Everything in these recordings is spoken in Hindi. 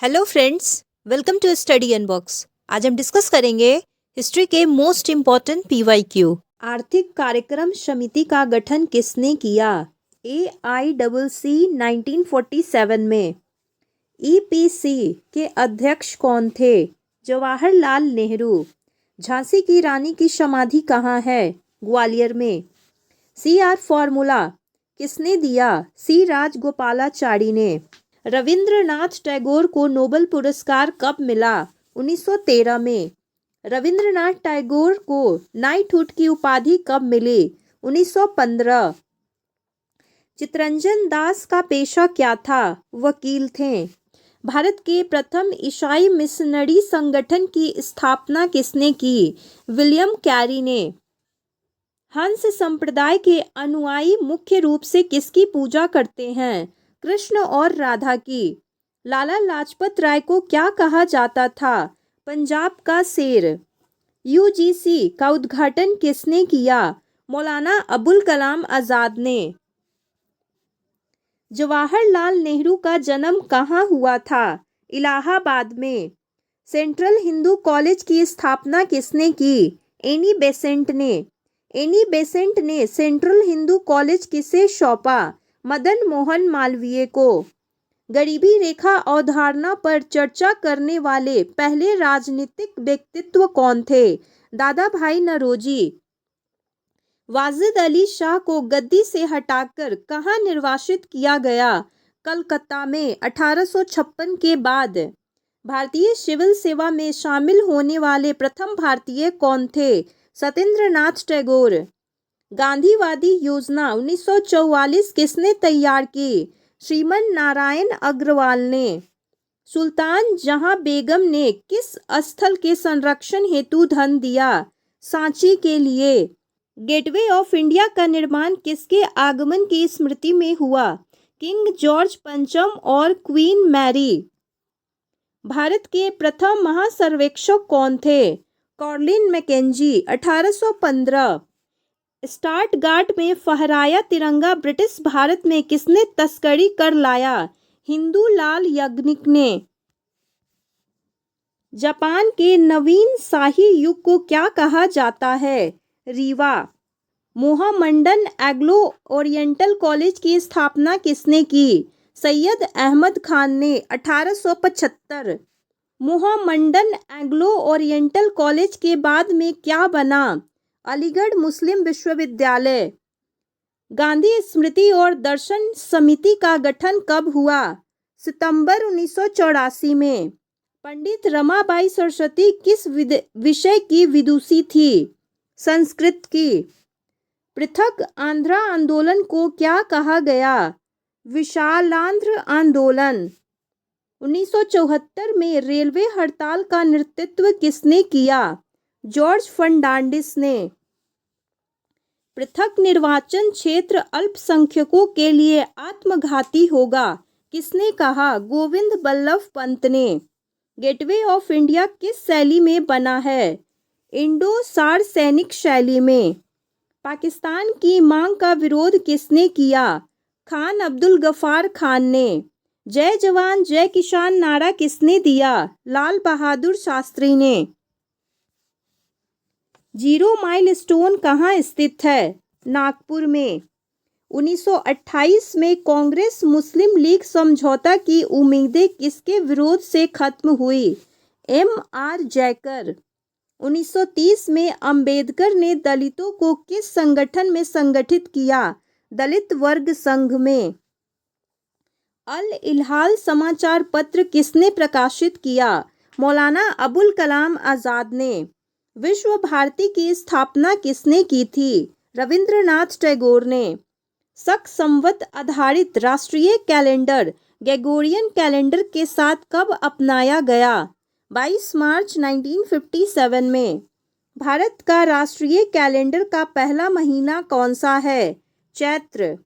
Hello friends, welcome to Study Unbox. आज हम डिस्कस करेंगे हिस्ट्री के मोस्ट इम्पॉर्टेंट पीवाईक्यू। आर्थिक कार्यक्रम समिति का गठन किसने किया? AICC 1947 में। EPC के अध्यक्ष कौन थे? जवाहरलाल नेहरू। झांसी की रानी की समाधि कहाँ है? ग्वालियर में। CR फॉर्मूला किसने दिया? C राजगोपालाचारी ने। रविंद्रनाथ टैगोर को नोबेल पुरस्कार कब मिला? 1913 में। रविंद्रनाथ टैगोर को नाइटहुड की उपाधि कब मिली? 1915। चित्तरंजन दास का पेशा क्या था? वकील थे। भारत के प्रथम ईसाई मिशनरी संगठन की स्थापना किसने की? विलियम कैरी ने। हंस संप्रदाय के अनुयायी मुख्य रूप से किसकी पूजा करते हैं? कृष्ण और राधा की। लाला लाजपत राय को क्या कहा जाता था? पंजाब का शेर। UGC का उद्घाटन किसने किया? मौलाना अबुल कलाम आजाद ने। जवाहरलाल नेहरू का जन्म कहाँ हुआ था? इलाहाबाद में। सेंट्रल हिंदू कॉलेज की स्थापना किसने की? एनी बेसेंट ने। एनी बेसेंट ने सेंट्रल हिंदू कॉलेज किसे सौंपा? मदन मोहन मालवीय को। गरीबी रेखा अवधारणा पर चर्चा करने वाले पहले राजनीतिक व्यक्तित्व कौन थे? दादा भाई नौरोजी। वाजिद अली शाह को गद्दी से हटाकर कहाँ निर्वासित किया गया? कलकत्ता में 1856 के बाद। भारतीय सिविल सेवा में शामिल होने वाले प्रथम भारतीय कौन थे? सत्येंद्रनाथ टैगोर। गांधीवादी योजना 1944 किसने तैयार की? श्रीमन नारायण अग्रवाल ने। सुल्तान जहां बेगम ने किस स्थल के संरक्षण हेतु धन दिया? सांची के लिए। गेटवे ऑफ इंडिया का निर्माण किसके आगमन की स्मृति में हुआ? किंग जॉर्ज पंचम और क्वीन मैरी। भारत के प्रथम महासर्वेक्षक कौन थे? कॉर्लिन मैकेंजी। 1815। स्टटगार्ट में फहराया तिरंगा ब्रिटिश भारत में किसने तस्करी कर लाया? हिंदूलाल याग्निक ने। जापान के नवीन शाही युग को क्या कहा जाता है? Rewa. Mohammedan Anglo oriental college की स्थापना किसने की? सैयद अहमद खान ने। 1875। मोहम्मडन एंग्लो ओरिएंटल कॉलेज के बाद में क्या बना? अलीगढ़ मुस्लिम विश्वविद्यालय। गांधी स्मृति और दर्शन समिति का गठन कब हुआ? सितंबर 1984 में। पंडित रमाबाई सरस्वती किस विषय की विदुषी थी? संस्कृत की। पृथक आंध्र आंदोलन को क्या कहा गया? विशालांध्र आंदोलन। 1974 में रेलवे हड़ताल का नेतृत्व किसने किया? जॉर्ज फर्नांडिस ने। पृथक निर्वाचन क्षेत्र अल्पसंख्यकों के लिए आत्मघाती होगा किसने कहा? गोविंद बल्लभ पंत ने। गेटवे ऑफ इंडिया किस शैली में बना है? इंडो सार्वसैनिक शैली में। पाकिस्तान की मांग का विरोध किसने किया? खान अब्दुल गफार खान ने। जय जवान जय किसान नारा किसने दिया? लाल बहादुर शास्त्री ने। जीरो माइल स्टोन कहाँ स्थित है? नागपुर में। 1928 में कांग्रेस मुस्लिम लीग समझौता की उम्मीदें किसके विरोध से खत्म हुई? MR जयकर। 1930 में अंबेडकर ने दलितों को किस संगठन में संगठित किया? दलित वर्ग संघ में। अल इल्हाल समाचार पत्र किसने प्रकाशित किया? मौलाना अबुल कलाम आजाद ने। विश्व भारती की स्थापना किसने की थी? रविंद्रनाथ टैगोर ने। शक संवत आधारित राष्ट्रीय कैलेंडर ग्रेगोरियन कैलेंडर के साथ कब अपनाया गया? 22 मार्च 1957 में। भारत का राष्ट्रीय कैलेंडर का पहला महीना कौन सा है? चैत्र।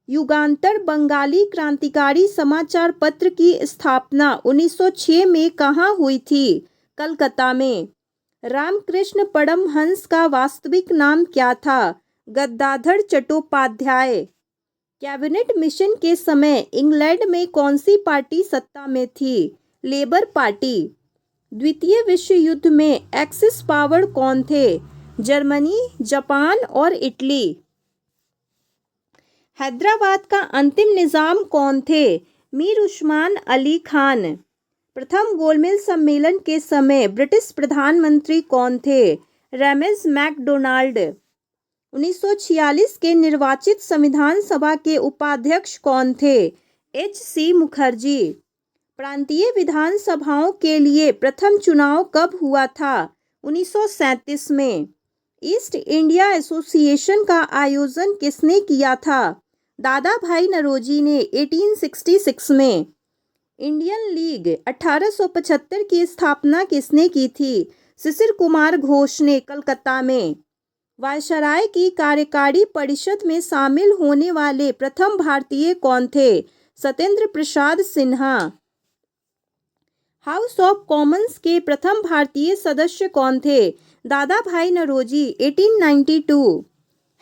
युगांतर बंगाली क्रांतिकारी समाचार पत्र की स्थापना 1906 में कहाँ हुई थी? कलकत्ता में। रामकृष्ण परमहंस का वास्तविक नाम क्या था? गदाधर चट्टोपाध्याय। कैबिनेट मिशन के समय इंग्लैंड में कौन सी पार्टी सत्ता में थी? Labour party. द्वितीय विश्व युद्ध में एक्सिस पावर कौन थे? जर्मनी, जापान और इटली। हैदराबाद का अंतिम निजाम कौन थे? मीर उस्मान अली खान। प्रथम गोलमेज सम्मेलन के समय ब्रिटिश प्रधानमंत्री कौन थे? रमेश मैकडोनाल्ड। 1946 के निर्वाचित संविधान सभा के उपाध्यक्ष कौन थे? एच.सी. मुखर्जी। प्रांतीय विधानसभाओं के लिए प्रथम चुनाव कब हुआ था? 1937 में। ईस्ट इंडिया एसोसिएशन का आयोजन किसने किया था? दादा भाई नौरोजी ने 1866 में। इंडियन लीग 1875 की स्थापना किसने की थी? शिशिर कुमार घोष ने कलकत्ता में। वायसराय की कार्यकारी परिषद में शामिल होने वाले प्रथम भारतीय कौन थे? Satyendra Prasad Sinha. House of Commons के प्रथम भारतीय सदस्य कौन थे? दादा भाई नौरोजी 1892।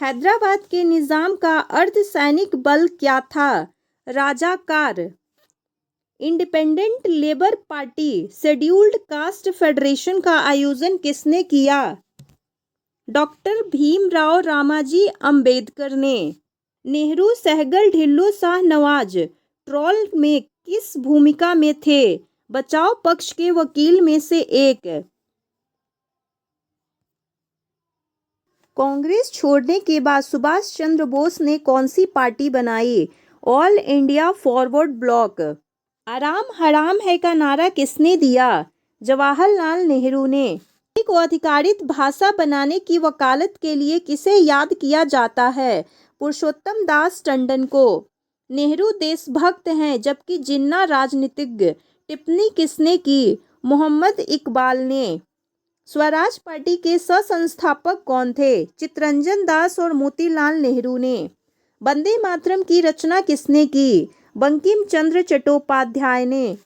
हैदराबाद के निजाम का अर्धसैनिक बल क्या था? Razakar. Independent labour party scheduled caste federation का आयोजन किसने किया? डॉक्टर भीमराव रामाजी अंबेडकर ने। नेहरू, सहगल, ढिल्लो, शाहनवाज ट्रोल में किस भूमिका में थे? बचाव पक्ष के वकील में से एक। कांग्रेस छोड़ने के बाद सुभाष चंद्र बोस ने कौन सी पार्टी बनाई? All India forward block. आराम हराम है का नारा किसने दिया? जवाहरलाल नेहरू ने। को अधिकारित भाषा बनाने की वकालत के लिए किसे याद किया जाता है? पुरुषोत्तम दास टंडन को। नेहरू देशभक्त हैं जबकि जिन्ना राजनीतिज्ञ। टिप्पणी किसने की? मोहम्मद इकबाल ने। स्वराज पार्टी के सह-संस्थापक कौन थे? चित्तरंजन दास और मोतीलाल नेहरू ने। वंदे मातरम की रचना किसने की? बंकिम चंद्र चट्टोपाध्याय ने।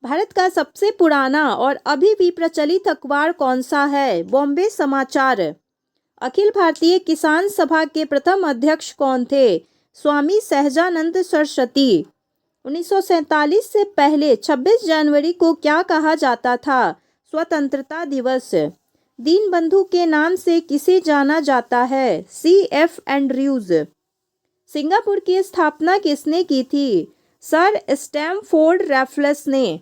भारत का सबसे पुराना और अभी भी प्रचलित अखबार कौन सा है? बॉम्बे समाचार। अखिल भारतीय किसान सभा के प्रथम अध्यक्ष कौन थे? स्वामी सहजानंद सरस्वती। 1947 से पहले 26 जनवरी को क्या कहा जाता था? स्वतंत्रता दिवस। दीनबंधु के नाम से किसे जाना जाता है? C.F. एंड्रयूज। सिंगापुर की स्थापना किसने की थी? सर स्टैमफोर्ड रैफल्स ने।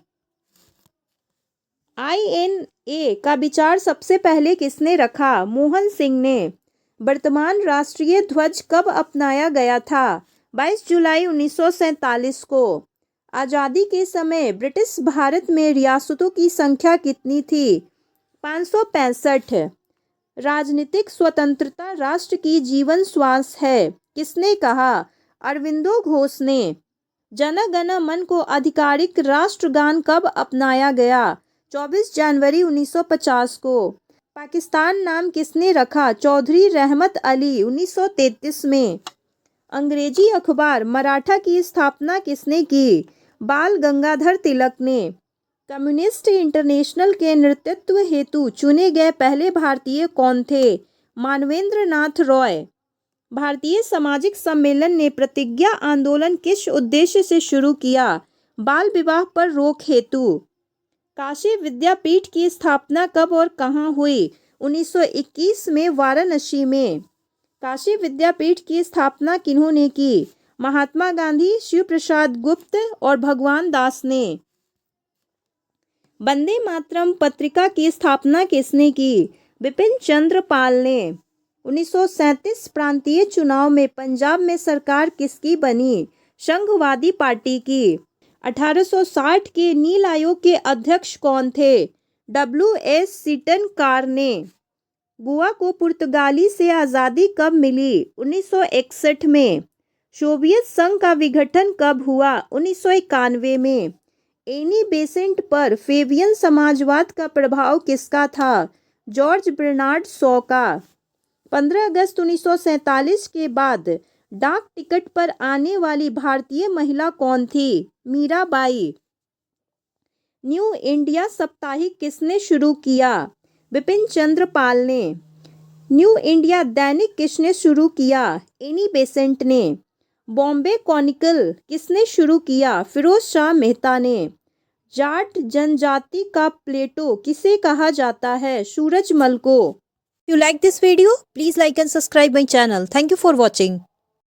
INA का विचार सबसे पहले किसने रखा? मोहन सिंह ने। वर्तमान राष्ट्रीय ध्वज कब अपनाया गया था? 22 जुलाई 1947 को। आज़ादी के समय ब्रिटिश भारत में रियासतों की संख्या कितनी थी? 565। राजनीतिक स्वतंत्रता राष्ट्र की जीवन श्वास है, किसने कहा? अरविंदो घोष ने। जन गण मन को आधिकारिक राष्ट्रगान कब अपनाया गया? 24 जनवरी 1950 को। पाकिस्तान नाम किसने रखा? चौधरी रहमत अली 1933 में। अंग्रेजी अखबार मराठा की स्थापना किसने की? बाल गंगाधर तिलक ने। कम्युनिस्ट इंटरनेशनल के नेतृत्व हेतु चुने गए पहले भारतीय कौन थे? मानवेंद्र नाथ रॉय। भारतीय सामाजिक सम्मेलन ने प्रतिज्ञा आंदोलन किस उद्देश्य से शुरू किया? बाल विवाह पर रोक हेतु। काशी विद्यापीठ की स्थापना कब और कहाँ हुई? 1921 में वाराणसी में। काशी विद्यापीठ की स्थापना किन्होंने की? महात्मा गांधी, शिव प्रसाद गुप्त और भगवान दास ने। वंदे मातरम पत्रिका की स्थापना किसने की? बिपिन चंद्र पाल ने। 1937 प्रांतीय चुनाव में पंजाब में सरकार किसकी बनी? संघवादी पार्टी की। 1860 के नील आयोग के अध्यक्ष कौन थे? W.S. सीटन कार ने। गोवा को पुर्तगाली से आज़ादी कब मिली? 1961 में। सोवियत संघ का विघटन कब हुआ? 1991 में। एनी बेसेंट पर फेबियन समाजवाद का प्रभाव किसका था? जॉर्ज बर्नार्ड शॉ का। 15 अगस्त 1947 के बाद डाक टिकट पर आने वाली भारतीय महिला कौन थी? मीराबाई। न्यू इंडिया साप्ताहिक किसने शुरू किया? बिपिन चंद्र पाल ने। न्यू इंडिया दैनिक किसने शुरू किया? एनी बेसेंट ने। बॉम्बे क्रॉनिकल किसने शुरू किया? फिरोज शाह मेहता ने। जाट जनजाति का प्लेटो किसे कहा जाता है? सूरजमल को। If you like this video, please like and subscribe my channel. Thank you for watching.